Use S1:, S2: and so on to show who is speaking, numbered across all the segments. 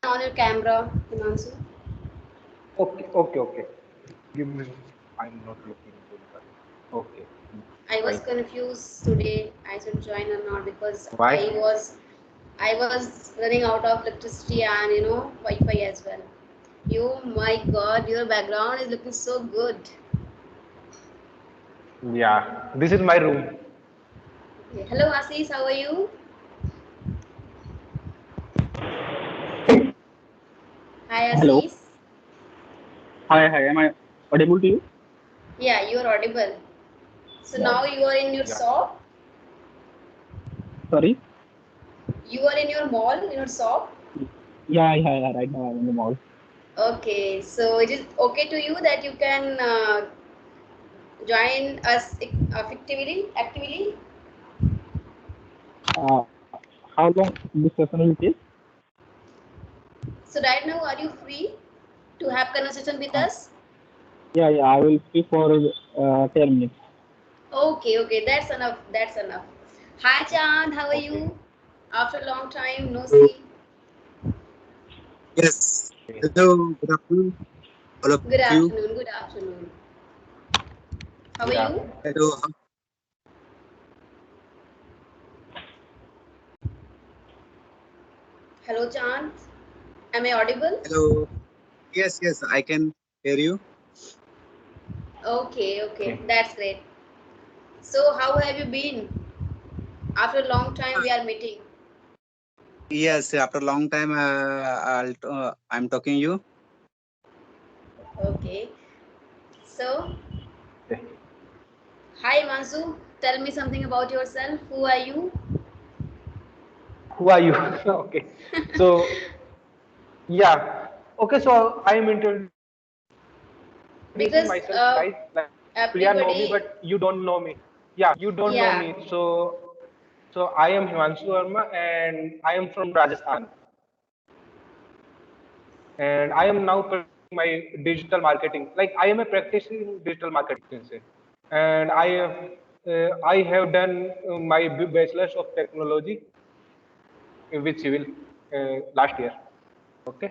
S1: on your camera, Himanshu.
S2: Okay. Give me. I'm not looking good, but okay.
S1: I was
S2: Fine.
S1: confused today. I should join or not because I
S2: Why?
S1: was I was running out of electricity and Wi-Fi as well. You, my God, your background is looking so good.
S2: Yeah. This is my room.
S1: Okay. Hello, Assis. How are you? Hi,
S3: Hello.
S1: Assis.
S3: Hi. Am I audible to you?
S1: Yeah, you are audible. So
S3: Yeah.
S1: now you are in your
S2: Yeah.
S1: shop.
S3: Sorry.
S1: You are in your mall, in your shop.
S3: Yeah. Right now I'm in the mall.
S1: Okay. So it is okay to you that you can join us actively.
S3: How long this session will take?
S1: So right now, are you free to have conversation with
S3: Uh,
S1: us?
S3: yeah. I will speak for 10 minutes.
S1: Okay, that's enough. That's enough. Hi Chand, how are
S2: Okay.
S1: you? After a long time, no see.
S4: Yes.
S2: Okay.
S4: Hello. Good afternoon, all of
S1: Good
S4: you.
S1: afternoon. Good afternoon. How are
S2: Good
S1: you?
S2: afternoon.
S4: Hello.
S1: Hello Chand. Am I audible?
S4: Hello. Yes. I can hear you.
S1: Okay,
S2: Okay.
S1: that's great. So how have you been? After a long time,
S4: Uh,
S1: we are meeting.
S4: yes. After a long time, I'm talking you.
S1: Okay. So,
S2: Okay.
S1: hi Mansu. Tell me something about yourself. Who are you?
S2: Who are you? Okay. So yeah. Okay. So I am introducing myself, guys. Like Priya
S1: Because
S2: know me, but you don't know me.
S1: everybody,
S2: Yeah. You don't know me.
S1: yeah.
S2: So I am Himanshu Verma, and I am from Rajasthan, and I am now pursuing my digital marketing. Like I am a practicing digital marketing, you can say, and I have done my bachelor's of technology with civil last year. Okay.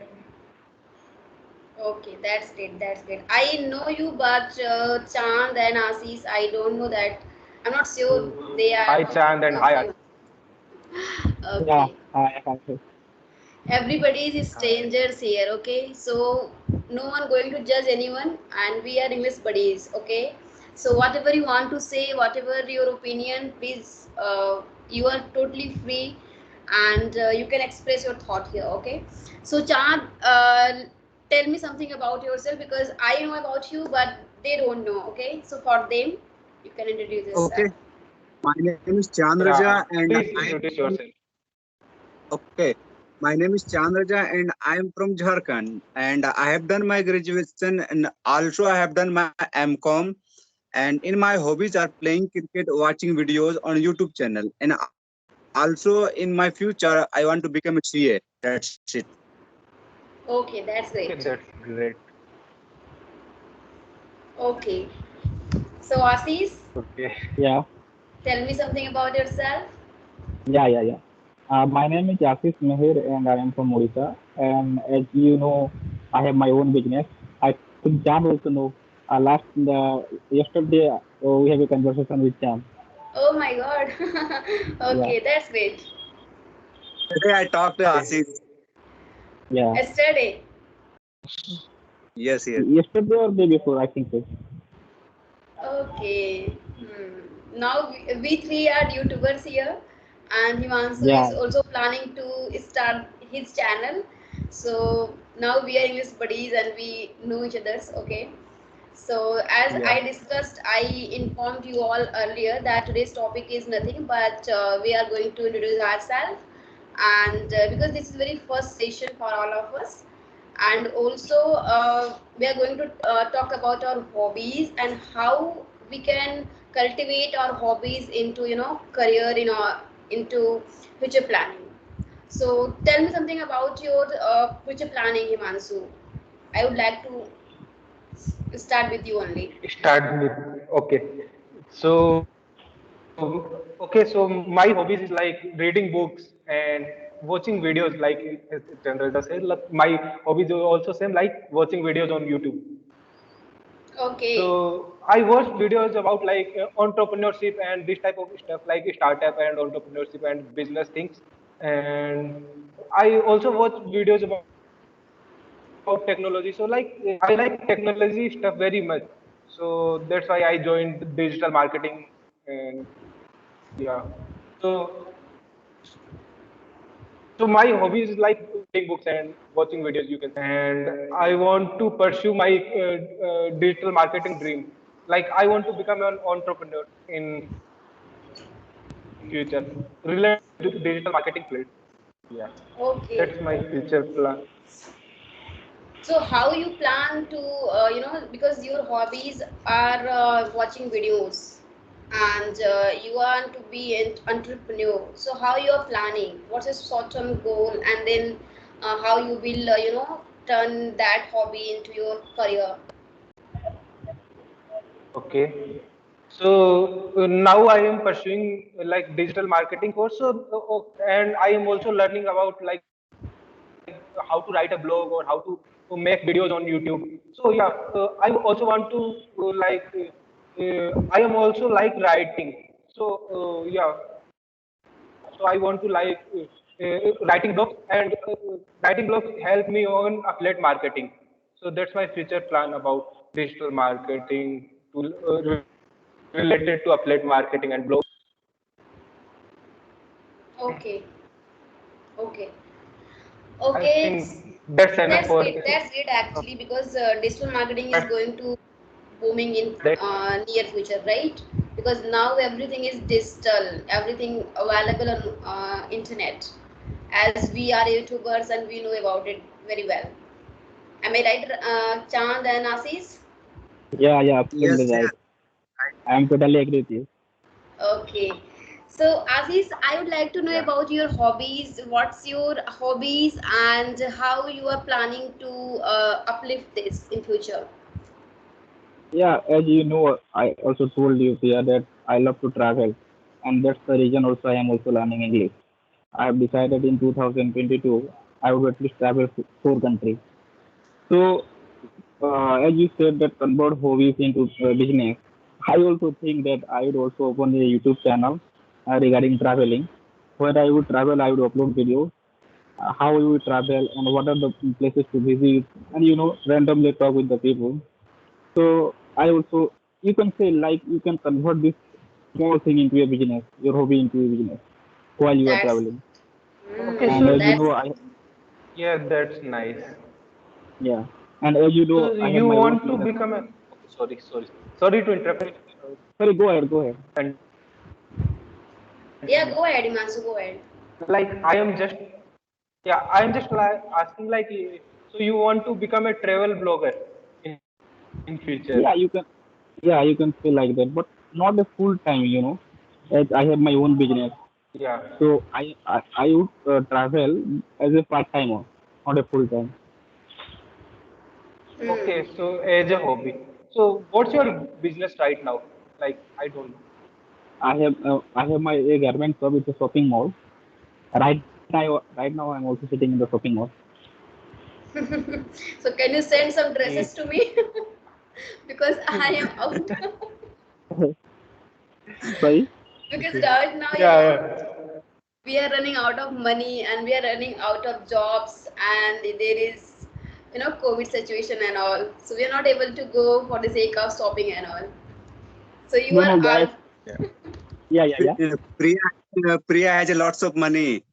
S1: Okay, that's great. That's great. I know you, but Chand and Asis, I don't know that. I'm not sure they are
S2: Hi Chand and hi.
S1: famous.
S3: Yeah.
S1: Okay.
S3: I can.
S1: Everybody is
S2: Hi.
S1: strangers here, okay? So no one going to judge anyone, and we are English buddies, okay? So whatever you want to say, whatever your opinion, please, you are totally free, and you can express your thought here, okay? So Chand, tell me something about yourself because I know about you, but they don't know, okay? So for them, you can introduce yourself.
S4: Okay. My name is Chand Raja,
S2: Yeah.
S4: and
S2: Please
S4: I'm
S2: introduce
S4: from.
S2: yourself.
S4: Okay. My name is Chand Raja, and I'm from Jharkhand. And I have done my graduation, and also I have done my MCom. And in my hobbies are playing cricket, watching videos on YouTube channel, and also in my future I want to become a CA. That's it.
S1: Okay, that's
S2: Okay,
S1: great.
S2: that's great.
S1: Okay. So Asis,
S2: Okay.
S3: Yeah.
S1: tell me something about yourself.
S3: Yeah. My name is Ashish Meher and I am from Odisha. And as you know, I have my own business. I think Jam also know. Yesterday, we have a conversation with Jam.
S1: Oh my God.
S3: Yeah.
S1: Okay, that's great.
S4: Today I talked to
S2: Okay.
S4: Ashish.
S3: Yeah.
S1: Yesterday.
S4: Yes.
S3: Yesterday or day before, I think so.
S1: Okay. Now we three are YouTubers here, and Himanshu is
S3: Yeah.
S1: also planning to start his channel. So now we are English buddies and we know each other's. Okay. So as
S2: Yeah.
S1: I discussed, I informed you all earlier that today's topic is nothing but we are going to introduce ourselves, and because this is very first session for all of us, and also we are going to talk about our hobbies and how we can cultivate our hobbies into career in our into future planning. So tell me something about your future planning, Himanshu. I would like to start with you only.
S2: Start with okay. So okay. So my hobbies is like reading books and watching videos, like Chandra said, like my hobbies are also same, like watching videos on YouTube.
S1: Okay.
S2: So I watch videos about like entrepreneurship and this type of stuff, like startup and entrepreneurship and business things. And I also watch videos about technology. So like I like technology stuff very much. So that's why I joined digital marketing. And yeah, so so my hobby is like reading books and watching videos, you can say. And I want to pursue my digital marketing dream. Like I want to become an entrepreneur in future related to digital marketing field. Yeah,
S1: Okay.
S2: that's my future plan.
S1: So how you plan to, because your hobbies are watching videos and you want to be an entrepreneur. So how you are planning? What's your short-term goal, and then how you will, turn that hobby into your career?
S2: Okay. So now I am pursuing like digital marketing course. So and I am also learning about like how to write a blog or how to make videos on YouTube. So yeah, I also want to I am also like writing. So yeah, so I want to like writing blogs, and writing blogs help me on affiliate marketing. So that's my future plan about digital marketing to related to affiliate marketing and blogs.
S1: Okay. Okay.
S2: I
S1: Okay.
S2: think that's enough
S1: That's
S2: for
S1: great. That's great actually, because digital marketing is
S2: that.
S1: going to booming in
S2: That
S1: near future, right? Because now everything is digital, everything available on internet. As we are YouTubers and we know about it very well. Am I right, Chand and Asis?
S3: Yeah,
S4: Yes,
S3: absolutely
S4: yeah.
S3: right. I am totally agree with you.
S1: Okay. So Aziz, I would like to know
S2: yeah.
S1: about your hobbies. What's your hobbies and how you are planning to uplift this in future?
S3: Yeah, as you know, I also told you here that I love to travel, and that's the reason also I am also learning English. I have decided in 2022 I would at least travel to 4 countries. So, as you said that convert hobbies into business, I also think that I would also open a YouTube channel regarding traveling, where I would travel, I would upload videos, how we would travel, and what are the places to visit, and randomly talk with the people. So I also, you can say, like, you can convert this small thing into a business, your hobby into a business while you are
S1: That's
S3: traveling.
S2: Okay.
S3: And as you
S1: that's
S3: know,
S2: Yeah, that's nice.
S3: yeah, and as you
S2: So
S3: know, I have
S2: you
S3: my own
S2: want to
S3: business.
S2: become a okay, sorry to interrupt.
S3: Sorry, go ahead, go ahead.
S1: yeah.
S2: Continue.
S1: Go ahead, Imansu. Go ahead.
S2: Like I am just yeah, I am just like asking like so you want to become a travel blogger in future.
S3: Yeah, you can feel like that, but not a full time, as I have my own business.
S2: Yeah.
S3: So I would travel as a part timer, not a full time.
S1: Hmm.
S2: Okay, so as a hobby. So what's your business right now? Like I don't know.
S3: I have my a garment shop. It's a shopping mall. Right now I'm also sitting in the shopping mall.
S1: So can you send some
S2: Okay.
S1: dresses to me? Because I am out.
S3: Sorry.
S1: Because
S2: Okay.
S1: right now,
S2: Yeah,
S1: we are running out of money and we are running out of jobs, and there is, COVID situation and all. So we are not able to go for the sake of shopping and all. So you
S3: No,
S1: are
S3: no, guys.
S1: out.
S2: yeah.
S3: Yeah.
S4: Priya has a lots of money.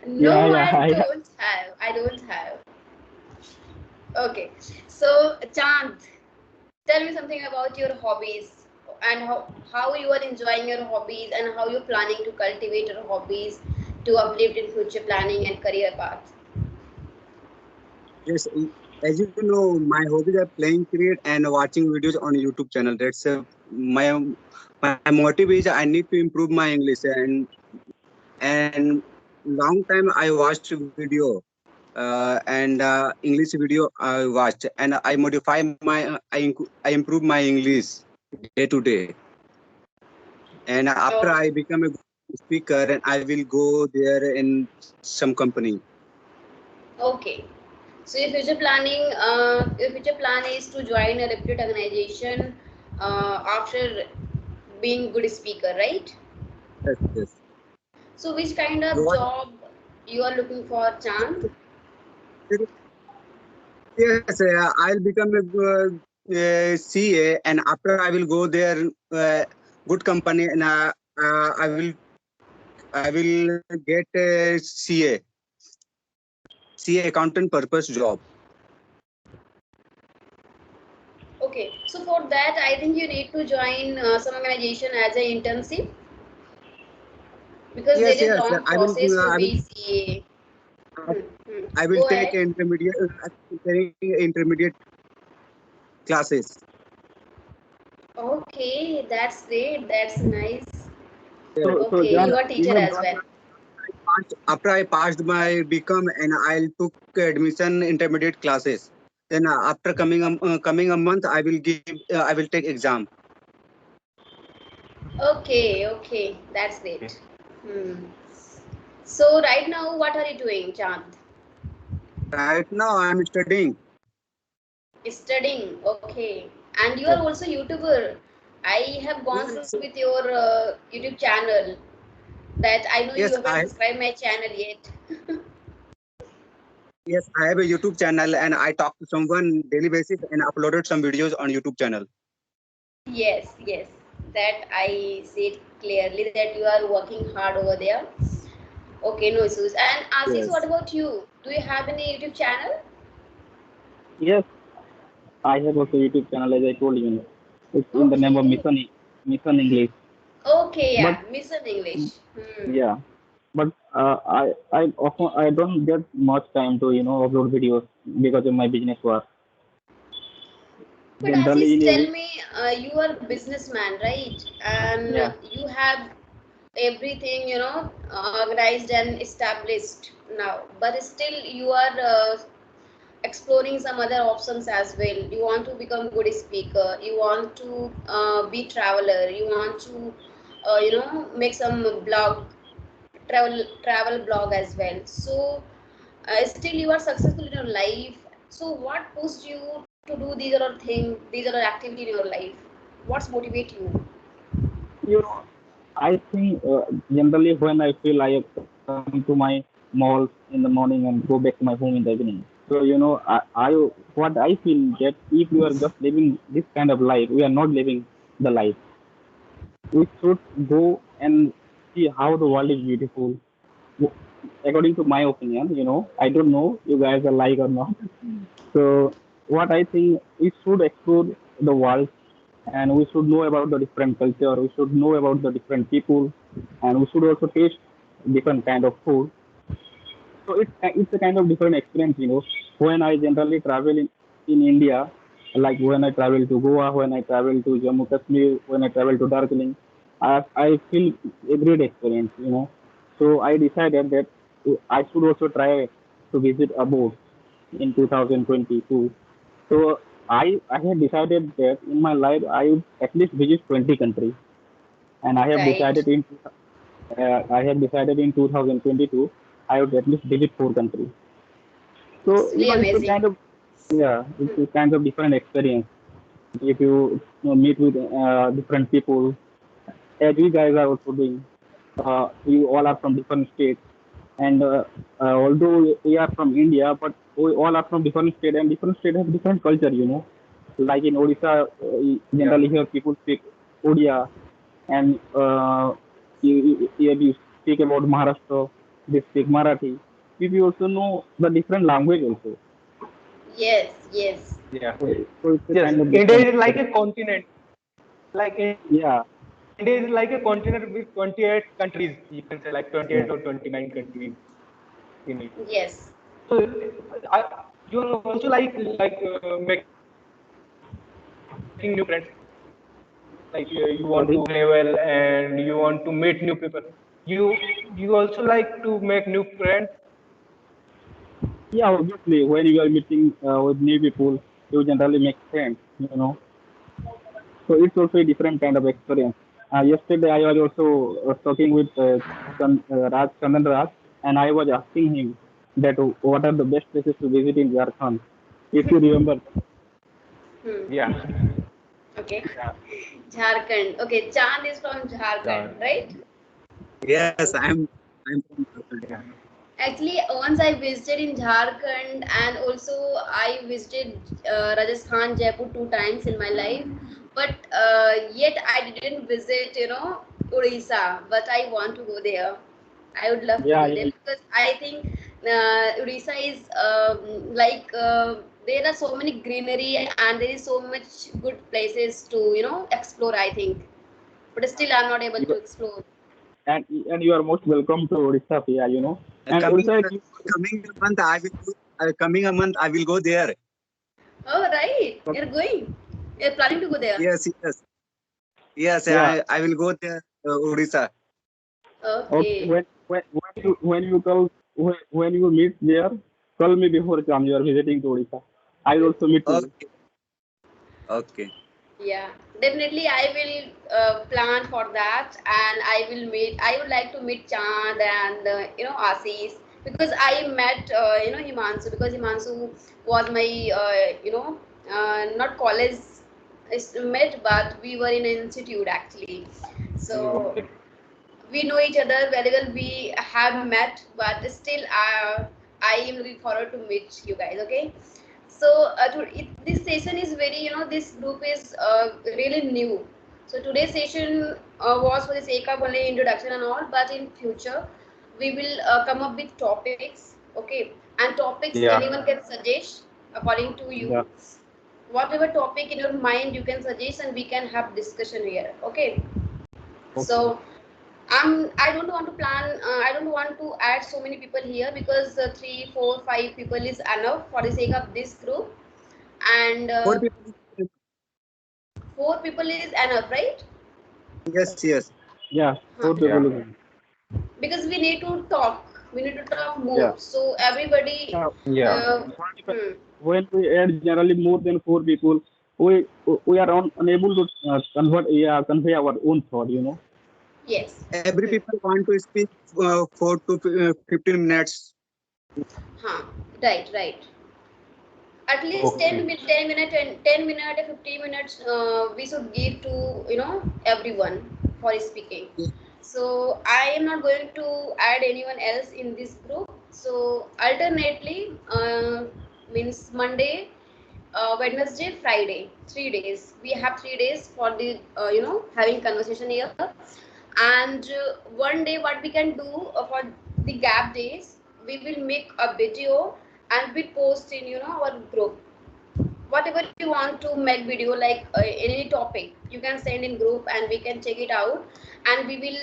S1: No,
S3: Yeah.
S1: I don't have. I don't have. Okay. So Chand, tell me something about your hobbies and how you are enjoying your hobbies and how you're planning to cultivate your hobbies to uplift in future planning and career path.
S4: Yes, as you know, my hobbies are playing cricket and watching videos on YouTube channel. That's my motive is I need to improve my English, and long time I watched video and English video I watched, and I modify I improve my English day to day. And after
S1: Okay.
S4: I become a good speaker, and I will go there in some company.
S1: Okay. So your future plan is to join a reputed organization after being good speaker, right?
S4: Yes, yes.
S1: So which kind of
S4: What?
S1: job you are looking for, Chand?
S4: Yes, I'll become a CA, and after I will go there, good company, and I will get a CA accountant purpose job.
S1: Okay. So for that, I think you need to join some organization as an internship because there
S4: Yes,
S1: is
S4: yes.
S1: long
S4: I will.
S1: process to
S4: I will.
S1: be CA.
S4: I will
S1: Go
S4: take
S1: ahead.
S4: intermediate classes.
S1: Okay, that's great. That's nice.
S3: So
S1: Okay,
S3: Jan,
S1: you are
S3: you
S1: teacher
S3: have
S1: as
S3: done.
S1: well.
S4: After I passed my become, and I'll took admission intermediate classes. Then after coming a month, I will take exam.
S1: Okay, okay, that's great. Hmm. So right now, what are you doing, Chand?
S4: Right now, I am studying.
S1: Studying. Okay, and you are
S4: Yes,
S1: also YouTuber. I have gone through
S4: yes,
S1: with your YouTube channel. That I know you
S4: yes.
S1: haven't subscribed my channel yet.
S4: Yes, I have a YouTube channel, and I talk to someone daily basis and uploaded some videos on YouTube channel.
S1: Yes, yes, that I said clearly that you are working hard over there. Okay, no issues. And Ashish, what
S4: Yes.
S1: about you? Do you have any YouTube channel?
S3: Yes, I have also YouTube channel as I told you. It's in the name of
S1: Okay.
S3: Mission English.
S1: Okay,
S3: But
S1: yeah, Mission English. Hmm.
S3: yeah, but I don't get much time to upload videos because of my business work.
S1: But
S3: Generally,
S1: Ashish,
S3: in a
S1: tell
S3: week,
S1: me, you are a businessman, right? And
S3: yeah,
S1: you have everything, organized and established now. But still, you are exploring some other options as well. You want to become good speaker. You want to be traveler. You want to, make some travel blog as well. So still you are successful in your life. So what pushed you to do these other things, these other activity in your life? What's motivate you?
S3: you know, I think generally when I feel I come to my malls in the morning and go back to my home in the evening. So what I feel that if we are just living this kind of life, we are not living the life. We should go and see how the world is beautiful. According to my opinion, I don't know you guys are like or not. So what I think we should explore the world and we should know about the different culture. We should know about the different people, and we should also taste different kind of food. So it's a kind of different experience. When I generally travel in India, like when I travel to Goa, when I travel to Jammu Kashmir, when I travel to Darjeeling, I feel a great experience. So I decided that I should also try to visit abroad in 2022. So I had decided that in my life I would at least visit 20 countries, and
S1: Right.
S3: I have decided in 2022 I would at least visit 4 countries.
S1: It's
S3: So
S1: really
S3: it's a
S1: amazing.
S3: kind of it's a kind of different experience if meet with different people as we guys are also doing. We all are from different states, and although we are from India, but we all are from different states, and different states have different culture. Like in Odisha,
S2: Yeah.
S3: generally here people speak Odia, and you speak about Maharashtra, they speak Marathi. We also know the different language also.
S1: Yes, yes.
S2: Yeah.
S3: So it's a
S2: Yes.
S3: kind of
S2: India
S3: different
S2: is like
S3: experience.
S2: a continent. Like India is
S3: Yeah,
S2: like a continent with 28 countries. You can say like 28 or
S3: yeah,
S2: 29 countries in it.
S1: Yes.
S2: So I, you also like making new friends. Like you want to travel and
S3: sorry.
S2: you want to meet new people. You also like to make new friends.
S3: Yeah, obviously, when you are meeting with new people, you generally make friends. So it's also a different kind of experience. Yesterday I was also talking with Chandan Raj, and I was asking him that what are the best places to visit in Jharkhand. If you remember,
S1: Hmm.
S2: Yeah.
S1: Okay.
S2: Yeah.
S1: Jharkhand. Okay, Chand is from
S2: Yeah.
S1: Jharkhand, right?
S4: Yes, I'm from Jharkhand.
S2: Yeah.
S1: Actually, once I visited in Jharkhand, and also I visited Rajasthan, Jaipur 2 times in my life. But yet I didn't visit, Odisha. But I want to go there. I would love to
S3: yeah,
S1: go
S3: yeah,
S1: there because I think Odisha is there are so many greenery and there is so much good places to explore. I think, but still I'm not able
S3: you,
S1: to explore.
S3: and you are most welcome to Odisha, Priya. And
S4: Coming
S3: also
S4: coming a month, I will coming a month I will go there.
S1: Oh, right. You're going. You're planning to go there.
S4: Yes, yes, yes.
S3: yeah,
S4: I will go there, Odisha.
S3: okay.
S1: Okay.
S3: When you meet there, call me before come. You are visiting to Odisha. I will also meet you.
S4: Okay, okay.
S1: Yeah. Definitely, I will plan for that, and I will meet. I would like to meet Chand and Asis, because I met Himanshu, because Himanshu was my not college is met, but we were in an institute actually. So
S2: Okay.
S1: we know each other very well. We have met, but still, I am looking forward to meet you guys. Okay. So this session is very, this group is really new. So today's session was for the sake of only introduction and all, but in future we will come up with topics. Okay, and topics
S2: Yeah.
S1: anyone can suggest according to
S3: Yeah.
S1: you. Whatever topic in your mind you can suggest, and we can have discussion here. Okay.
S3: Okay.
S1: So I don't want to plan. I don't want to add so many people here, because 3, 4, 5 people is enough for the sake of this group, and
S4: Four people.
S1: 4 people is enough, right?
S4: Yes, yes.
S3: Yeah.
S1: Huh.
S3: Four
S2: Yeah.
S3: people is
S1: Because we need to talk. We need to talk
S3: yeah.
S1: more. So everybody.
S3: Yeah.
S2: Yeah.
S1: Uh, hmm.
S3: When we add generally more than four people, we are unable to convey our own thought.
S1: Yes.
S4: Every
S1: Hmm.
S4: people want to speak 4 to 15 minutes.
S1: Huh. Right. Right. At least
S2: Okay.
S1: 10 minutes and 10 minutes and 15 minutes we should give to everyone for speaking. So I am not going to add anyone else in this group. So alternately, means Monday, Wednesday, Friday, 3 days. We have 3 days for the having conversation here. And one day, what we can do for the gap days, we will make a video and we post in our group. Whatever you want to make video, like any topic, you can send in group and we can check it out. And we will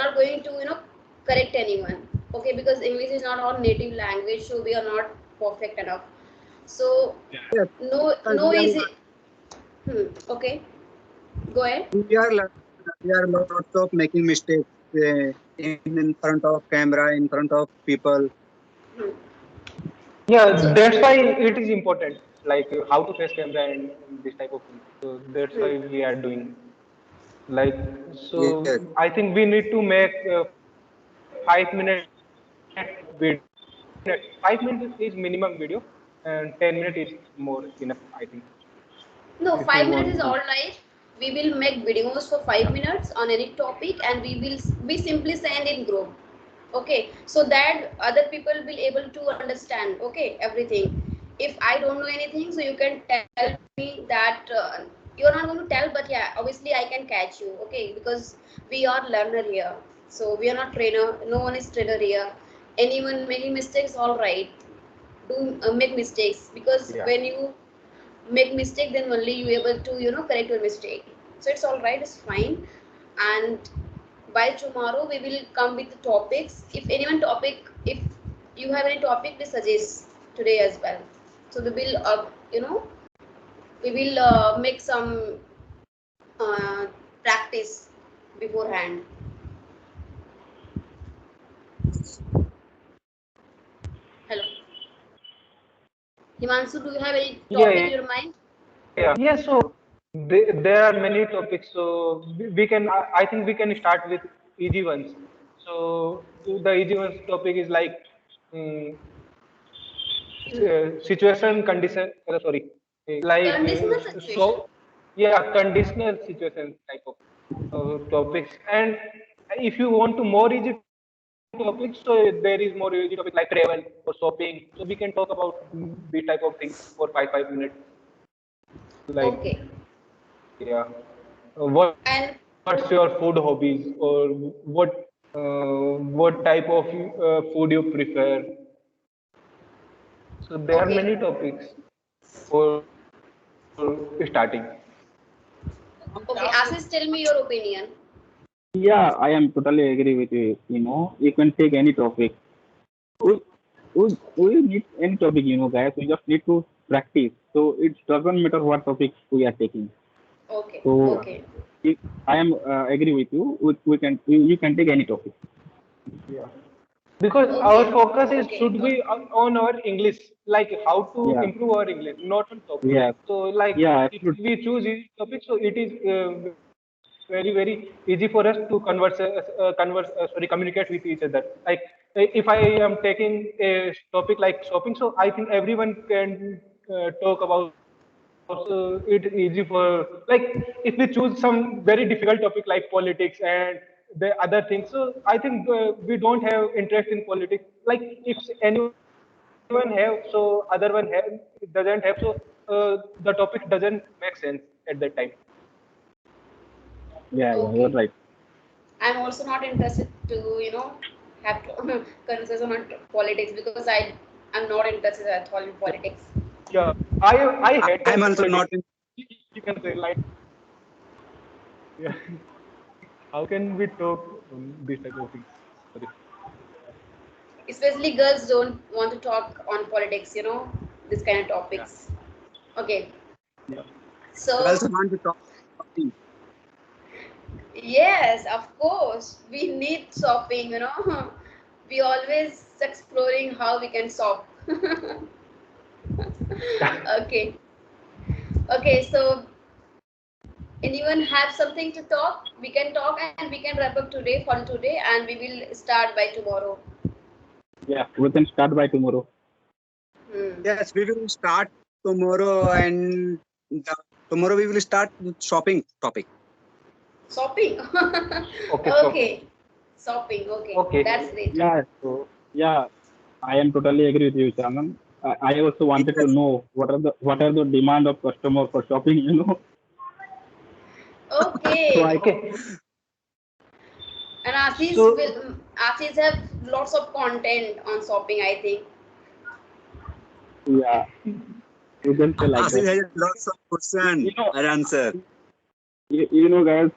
S1: not going to correct anyone. Okay, because English is not our native language, so we are not perfect enough. So
S4: Yes,
S1: no,
S4: because
S1: no easy. Okay, go ahead.
S4: we are lots of making mistakes in front of camera, in front of people.
S1: Hmm.
S2: Yeah,
S1: So
S2: that's why it is important, like how to face camera and this type of thing. So that's
S1: hmm.
S2: why we are doing. Like,
S4: Yes,
S2: so I think we need to make 5 minute video. 5 minutes is minimum video, and 10 minutes is more enough, I think,
S1: No,
S2: if we
S1: 5 minutes is
S2: want to.
S1: all right. We will make videos for 5 minutes on any topic, and we simply send in group. Okay, so that other people will able to understand. Okay, everything. If I don't know anything, so you can tell me that you're not going to tell, but yeah, obviously I can catch you. Okay, because we are learner here, so we are not trainer. No one is trainer here. Anyone making mistakes, all right. Do make mistakes, because
S2: Yeah.
S1: when you make mistake, then only you able to correct your mistake. So it's all right, it's fine. And by tomorrow we will come with the topics. If anyone topic, if you have any topic, please suggest today as well. So we will we will make some practice beforehand. Hello, Himanshu, do you have any
S2: Yeah.
S1: topic in
S2: Yeah.
S1: your mind?
S2: Yeah. Yeah. So There are many topics, so we can. I think we can start with easy ones. So the easy ones topic is like um, situation condition. Sorry, like
S1: Conditional situation.
S2: so. Yeah, conditional situation type of topics. And if you want to more easy topics, so there is more easy topic like travel or shopping. So we can talk about these type of things for five minutes. Like
S1: Okay.
S2: yeah, what's your
S1: And
S2: food hobbies, or what type of food you prefer? So there are many
S1: okay.
S2: topics for starting.
S1: Okay. Ashish, tell me your opinion.
S3: Yeah, I am totally agree with you. You can take any topic. We, we need any topic, guys. We just need to practice. So it doesn't matter what topic we are taking.
S1: Okay.
S3: So
S2: Yeah.
S1: Okay.
S3: if I am agree with you. You can take any topic.
S2: Yeah. Because our
S1: Okay.
S2: focus is
S1: Okay.
S2: should be on our English, like how to
S3: Yeah,
S2: improve our English, not on topic.
S3: yeah,
S2: So like
S3: yeah,
S2: if
S3: absolutely.
S2: we choose easy topic, so it is very easy for us to communicate with each other. Like if I am taking a topic like shopping, so I think everyone can talk about. It easy for, like, if we choose some very difficult topic like politics and the other things, so I think we don't have interest in politics. Like if anyone have, so other one have, doesn't have, so the topic doesn't make sense at that time.
S3: Yeah, you're
S1: Okay.
S3: right.
S1: I'm also not interested to, have conversation on politics because I'm not interested at all in politics.
S2: Yeah, I hate
S4: I'm also
S2: politics.
S4: not in.
S2: You can say like, yeah. How can we talk on this type of things? Sorry.
S1: Especially girls don't want to talk on politics, this kind of
S2: Yeah.
S1: topics. Okay.
S2: Yeah.
S4: Girls
S1: So
S4: want to talk. Shopping.
S1: yes, of course, we need shopping, We always exploring how we can shop. Okay. Okay, so anyone have something to talk? We can talk and we can wrap up today for today and we will start by tomorrow.
S3: Yeah, we can start by tomorrow.
S1: Hmm.
S4: Yes, we will start tomorrow, and tomorrow we will start with shopping topic.
S1: Shopping.
S2: Okay, shopping.
S1: Okay. Shopping. Okay. That's
S2: Okay.
S1: great.
S3: Yeah, so yeah, I am totally agree with you, Chaman. I also wanted to
S4: Yes,
S3: know what are the demand of customer for shopping. So I
S1: Okay.
S3: can,
S2: Okay.
S1: And
S2: So
S1: Ashish have lots of content on shopping, I think.
S3: yeah, you can say like
S4: Asil
S3: that.
S4: has lots of
S3: You
S4: question
S3: know,
S4: and answer.
S3: guys,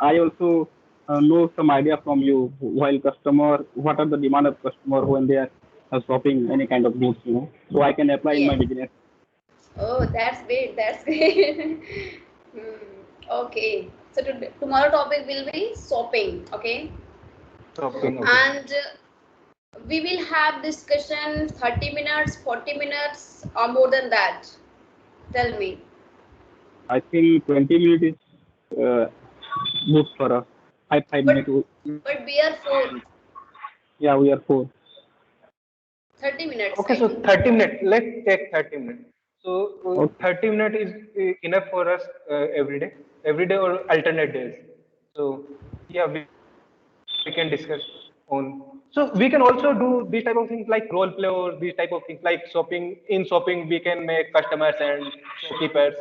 S3: I also know some idea from you while customer, what are the demand of customer when they are shopping any kind of goods. So I can apply in my
S1: Yes.
S3: business.
S1: Oh, that's great. That's great. Hmm. Okay. So tomorrow topic will be shopping. Okay.
S2: shopping. Okay.
S1: And we will have discussion 30 minutes, 40 minutes, or more than that. Tell me.
S3: I think 20 minutes is good for us. 5 minutes.
S1: But but we are four.
S3: Yeah, we are four.
S1: 30 minutes,
S2: Okay,
S1: I
S2: so
S1: think.
S2: 30 minutes. Let's take 30 minutes. So
S3: Okay.
S2: 30 minutes is enough for us every day or alternate days. So yeah, we can discuss on. So we can also do these type of things like role play, or these type of things like shopping. In shopping, we can make customers and shopkeepers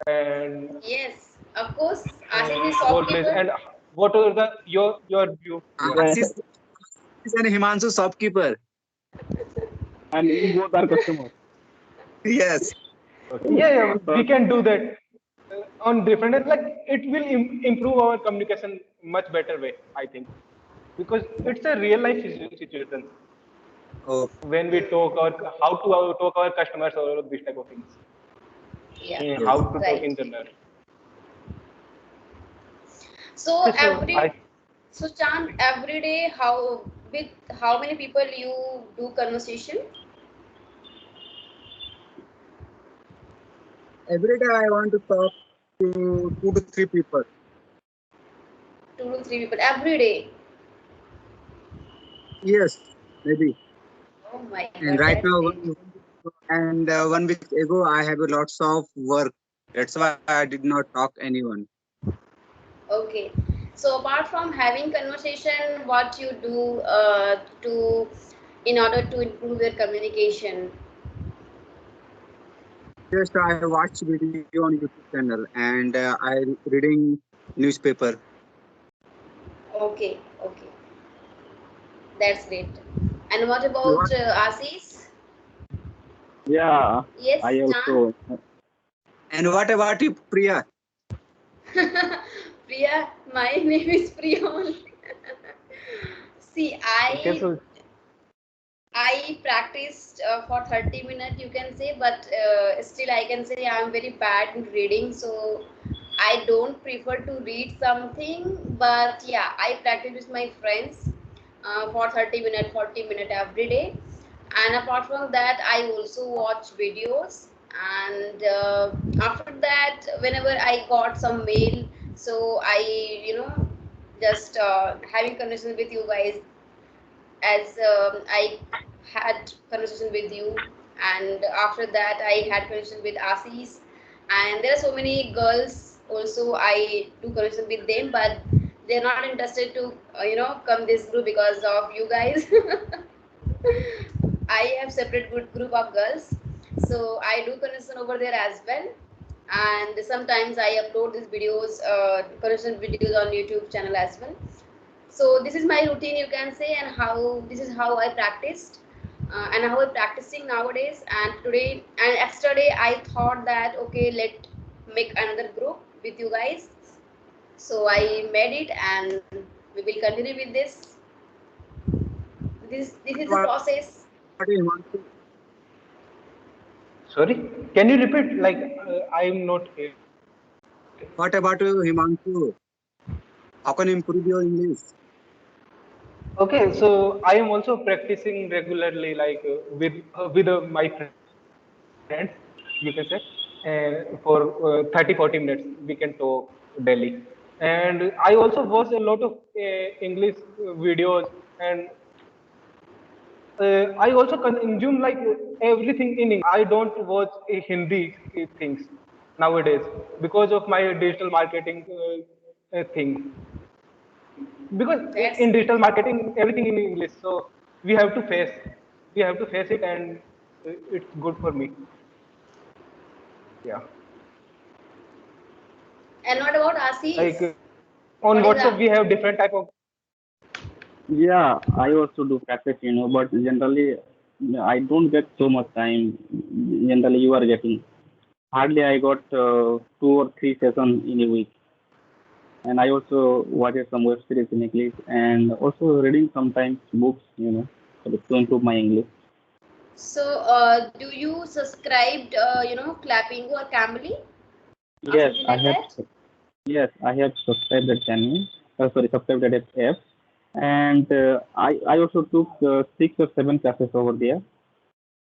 S2: and
S1: Yes, of course. Ashish is
S2: role plays.
S1: shopkeeper.
S2: And what are the your view? Yeah.
S3: Yeah,
S4: Asis and Himanshu shopkeeper.
S3: and we both are customers.
S4: Yes.
S2: Okay. Yeah, we
S3: Okay.
S2: can do that on different, like it will improve our communication much better way, I think, because it's a real life situation
S4: Oh,
S2: when we
S1: Hmm.
S2: talk, or how to talk our customers, or these type of things,
S1: Yeah,
S2: how
S4: yes.
S2: to talk
S1: right.
S2: in general.
S1: So
S2: Okay, so I
S1: so Chan, every day, with how many people you do conversation?
S4: Every day I want to talk. to 2 to 3 people.
S1: 2 to 3 people every day.
S4: Yes, maybe.
S1: Oh my
S4: And
S1: God,
S4: right
S1: that's
S4: now,
S1: great.
S4: and 1 week ago, I have lots of work. That's why I did not talk anyone.
S1: Okay. So apart from having conversation, what you do to in order to improve your communication?
S4: Just I watch video on YouTube channel and I reading newspaper.
S1: Okay, okay, that's great. And what about
S4: What?
S1: Asis?
S3: Yeah,
S1: Yes,
S3: I
S1: Chan.
S3: also.
S4: And what about you, Priya?
S1: Priya, my name is Priya only. See,
S2: Okay, so
S1: I practiced for 30 minutes, you can say, but still I can say I'm very bad in reading, so I don't prefer to read something. But yeah, I practice with my friends for 30 minutes, 40 minutes every day. And apart from that, I also watch videos. And after that, whenever I got some mail, so I, just having conversation with you guys as I had conversation with you, and after that I had conversation with Asis, and there are so many girls also I do conversation with them, but they're not interested to come this group because of you guys. I have separate good group of girls, so I do conversation over there as well. And sometimes I upload these videos, conversation videos on YouTube channel as well. So this is my routine, you can say, and how this is how I practiced, and how I'm practicing nowadays. And today and yesterday I thought that okay, let make another group with you guys. So I made it, and we will continue with this. This is the
S4: What
S1: process.
S4: do you want to?
S2: sorry, can you repeat? Like I'm not here.
S4: What about you, Himanshu? How can you improve your English?
S2: Okay, so I am also practicing regularly, like with my friends, you can say, for 30-40 minutes we can talk daily. And I also watch a lot of English videos, and I also consume like everything in English. I don't watch Hindi things nowadays because of my digital marketing thing. Because
S1: That's
S2: in
S1: great.
S2: digital marketing everything in English, so we have to face it, and it's good for me. Yeah,
S1: And what about Asis?
S2: like on
S1: What is
S2: WhatsApp
S1: that?
S2: we have different type of.
S3: Yeah, I also do practice, but generally I don't get so much time. Generally, you are getting. Hardly I got 2 or 3 sessions in a week. And I also watch some web series in English and also reading sometimes books, to improve my English.
S1: So do you subscribed Clapping or Cambly or
S3: Yes,
S1: something
S3: I
S1: like
S3: have.
S1: that?
S3: Yes, I have subscribed that channel. Sorry, subscribed that app. And I also took 6 or 7 classes over there.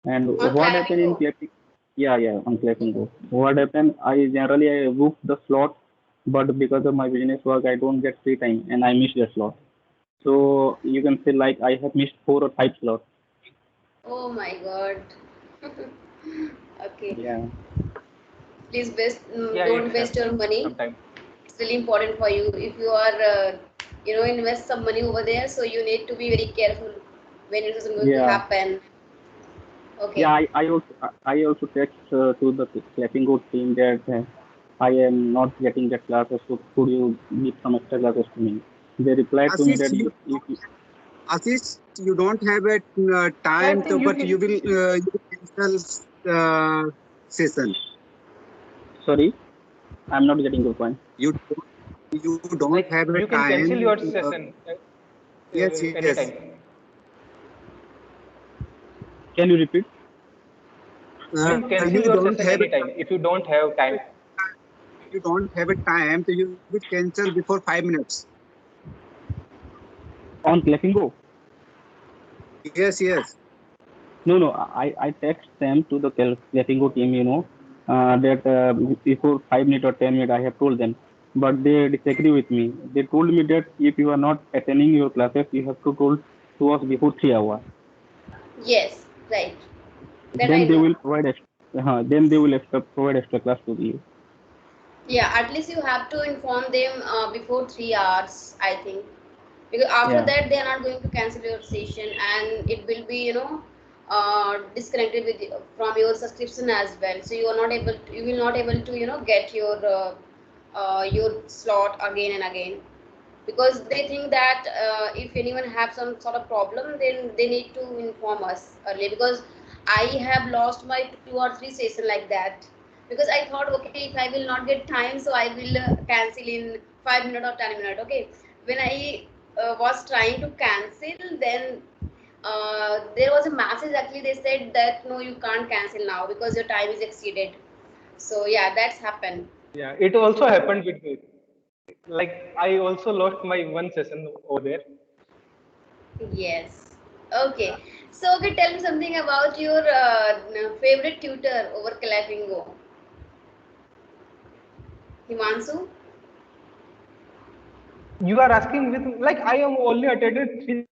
S3: And
S1: On
S3: what
S1: Clapping
S3: happened in
S1: Go?
S3: Clapping? Yeah, yeah, on Clapping Go. What happened? I booked the slot, but because of my business work, I don't get free time, and I miss the slot. So you can say like I have missed 4 or 5 slots.
S1: Oh my God. Okay.
S3: Yeah.
S1: Please
S2: Yeah, it
S1: don't waste
S2: happens
S1: your money.
S2: sometimes.
S1: It's really important for you. If you are, invest some money over there, so you need to be very careful when it is going to
S3: Yeah.
S1: happen.
S3: Yeah,
S1: Okay.
S3: I also text to the Clapping Go team that I am not getting the classes, so could you give some extra classes to me? They replied to me
S4: Ashish,
S3: that
S4: you,
S3: if you,
S4: Ashish, you don't have a
S2: Yeah, I
S4: time,
S2: think you
S4: but
S2: can.
S4: you will cancel session.
S3: sorry, I'm not getting your point.
S4: You don't
S2: Like
S4: have a
S2: you can cancel
S4: time.
S2: your session
S4: Yes, yes.
S2: anytime.
S3: Can you repeat?
S2: You can cancel
S4: You
S2: your
S4: don't
S2: session
S4: have a
S2: anytime if you don't have time.
S4: you don't have a time, so you will cancel before 5 minutes.
S3: On Clapping Go?
S4: Yes, yes.
S3: No, no, I text them to the Clapping Go team, that before 5 minutes or 10 minutes I have told them, but they disagree with me. They told me that if you are not attending your classes, you have to told to us before 3 hours.
S1: Yes, right. That I
S3: Then they
S1: know.
S3: will provide provide extra class to you.
S1: Yeah, at least you have to inform them before 3 hours, I think, because after
S3: Yeah,
S1: that they are not going to cancel your session, and it will be, disconnected with from your subscription as well. So you are not able to, you will not able to, get your slot again and again, because they think that if anyone have some sort of problem, then they need to inform us early, because I have lost my 2 or 3 session like that, because I thought, okay, if I will not get time, so I will cancel in 5 minutes or 10 minutes. Okay, when I was trying to cancel, then there was a message, actually they said that no, you can't cancel now because your time is exceeded. So yeah, that's happened.
S2: Yeah, it also happened with me. Like I also lost my one session over there.
S1: Yes. Okay. So, okay, tell me something about your favorite tutor over Kalafingo. Himansu?
S2: You are asking with like I am only attended 3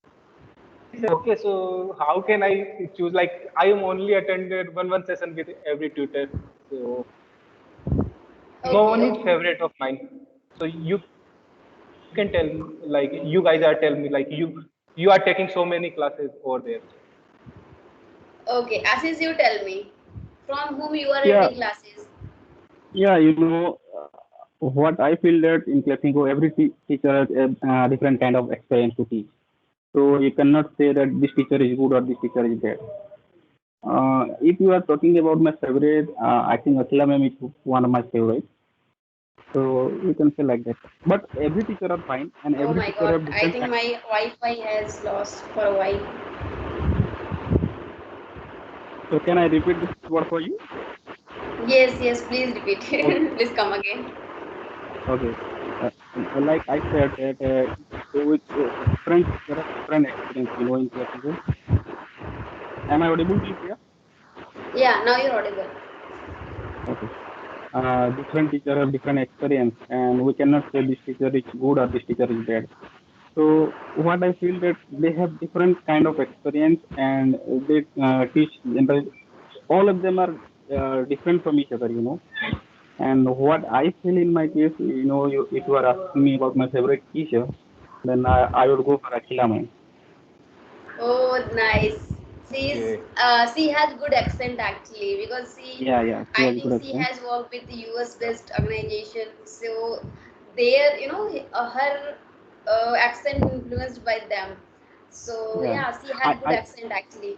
S2: sessions. Okay, so how can I choose? Like I am only attended one session with every tutor. So no
S1: Okay,
S2: one is
S1: okay.
S2: favorite of mine. So you can tell, like you guys are telling me like you are taking so many classes over there.
S1: Okay, Assis, you tell me. From whom you are
S3: yeah,
S1: attending classes?
S3: yeah. What I feel that in Classingo, every teacher has a different kind of experience to teach. So you cannot say that this teacher is good or this teacher is bad. If you are talking about my favorite, I think Akila ma'am is one of my favorites. So you can say like that. But every teacher are fine, and
S1: Oh
S3: every
S1: my
S3: teacher
S1: god,
S3: have
S1: I
S3: different
S1: think
S3: kind.
S1: my Wi-Fi has lost for a while.
S3: So can I repeat this word for you?
S1: Yes, yes, please repeat.
S3: Okay.
S1: Please come again.
S3: Okay. Like I said that with different teacher have different experience. In Classingo. Am I audible to you, Priya?
S1: Yeah, now you're audible.
S3: Okay. Different teacher have different experience, and we cannot say this teacher is good or this teacher is bad. So what I feel that they have different kind of experience, and they teach. All of them are different from each other. And what I feel in my case, if you are asking me about my favorite teacher, then I would go for Akila ma'am.
S1: Oh, nice.
S2: Okay.
S1: She has good accent actually, because
S3: Yeah, yeah, she
S1: I
S3: has good
S1: think she
S3: accent.
S1: has worked with the US based organization. So there, her accent influenced by them. So
S3: Yeah,
S1: yeah, she
S3: I
S1: had good
S3: I
S1: accent actually.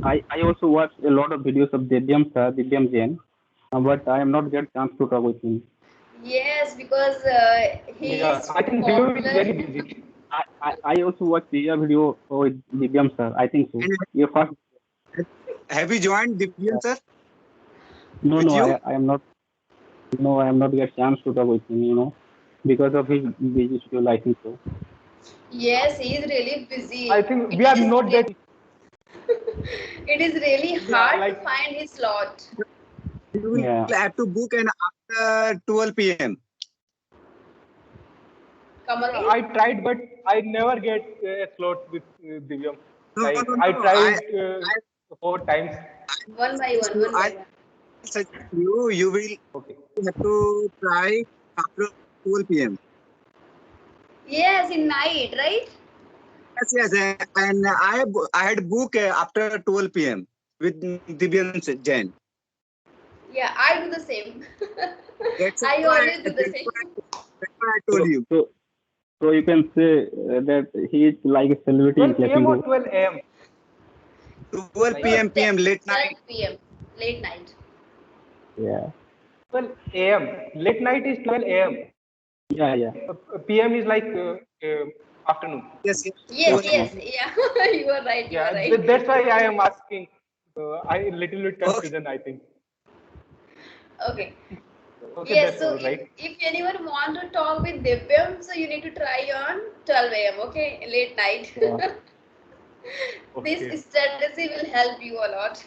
S3: I also watched a lot of videos of Divyam Jain, but I am not get chance to talk with him.
S1: Yes, because he
S2: Yeah,
S1: is
S2: I
S1: too
S2: think Divu is
S1: popular.
S2: very busy.
S3: I also watched your video with Divyam sir. I think so.
S4: And
S3: Your first.
S4: have you joined Divyan sir
S3: No,
S4: with
S3: no,
S4: you?
S3: I am not. No, I am not get chance to talk with him. Because of his busy schedule. I think so.
S1: Yes, he is really
S2: I
S1: busy.
S2: think we are not that.
S1: It is really
S2: Yeah,
S1: hard to
S2: like
S1: find his slot.
S4: You will
S3: Yeah,
S4: have to book an after 12 p.m.
S1: Come
S2: yeah,
S1: again?
S2: I tried, but I never get a slot with Divyam.
S4: No,
S2: Like
S4: no,
S2: I
S4: no. I,
S2: tried
S4: I
S2: 4 times.
S1: One by
S4: suggest
S1: one,
S4: you.
S1: one
S4: I
S1: by one.
S4: suggest you will
S2: Okay.
S4: have to try after 12 p.m.
S1: Yes, in night, right?
S4: Yes, yes, and I had book after 12 p.m. with Divyan Jain.
S1: Yeah, I do the same.
S4: That's
S1: I
S4: why
S1: always do the
S4: that's
S1: same.
S4: why, that's why I told
S3: so
S4: you.
S3: so so you can say that he is like a celebrity in
S2: 12 p.m. or
S3: Classingo.
S2: 12 a.m.
S4: 12
S2: Like
S1: No,
S4: p.m. p.m. late
S1: 12
S4: night.
S1: p.m. late night.
S3: Yeah,
S2: 12 a.m. Late night is 12 a.m.
S3: yeah, yeah.
S2: PM is like afternoon.
S4: Yes, yes,
S1: Yes,
S4: 12
S3: Afternoon.
S1: yes, yeah. You are right. You are
S2: Yeah,
S1: right.
S2: that's why I am asking. I little bit
S4: Okay.
S2: confusion, I think.
S1: Okay.
S2: Okay,
S1: Yes.
S2: that's
S1: So
S2: all right.
S1: if anyone want to talk with Divyam, so you need to try on 12 a.m. Okay, late night.
S3: Yeah.
S1: This
S2: Okay.
S1: strategy will help you a lot.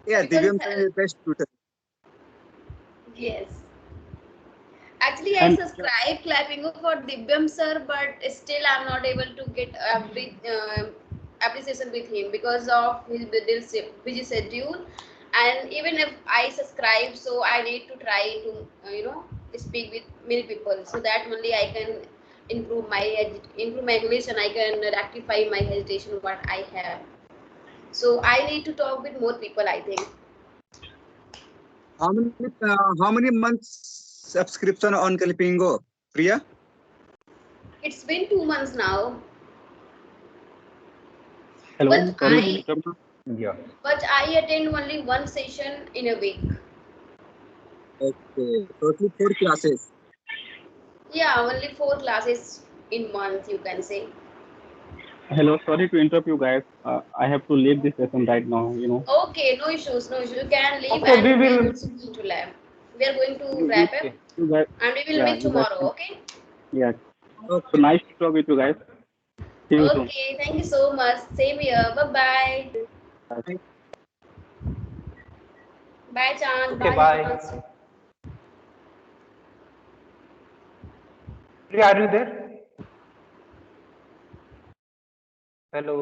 S4: Yeah,
S1: Because
S4: Divyam sir is best tutor.
S1: yes. Actually, I
S3: And
S1: subscribe Clappingo for Divyam sir, but still I'm not able to get every appreciation with him because of his busy schedule. And even if I subscribe, so I need to try to speak with many people, so that only I can improve my English and I can rectify my hesitation what I have. So I need to talk with more people, I think.
S4: How many months subscription on Kalipingo, Priya?
S1: It's been 2 months now,
S3: hello,
S1: but
S3: sorry to
S1: I
S3: interrupt.
S2: Yeah.
S1: but I attend only one session in a week.
S4: Okay, totally 4 classes.
S1: Yeah, only 4 classes in month, you can say.
S3: Hello, sorry to interrupt you guys. I have to leave this session right now. You know.
S1: Okay, no issues, no issues. You can leave,
S2: Okay, we
S1: and we are
S2: will.
S1: also going to lab. We are going to
S3: You,
S1: wrap up,
S2: Okay.
S3: you guys,
S1: and we will
S3: yeah,
S1: meet
S3: you guys.
S1: tomorrow. Okay.
S3: Yeah. So
S4: Okay.
S3: nice to talk with you guys. See you soon.
S1: Okay. Thank you so much. Same here. Bye bye.
S3: Bye.
S1: Bye, Chan.
S2: Okay,
S1: Bye,
S2: bye.
S1: Chance.
S2: Priya, are you there? Hello.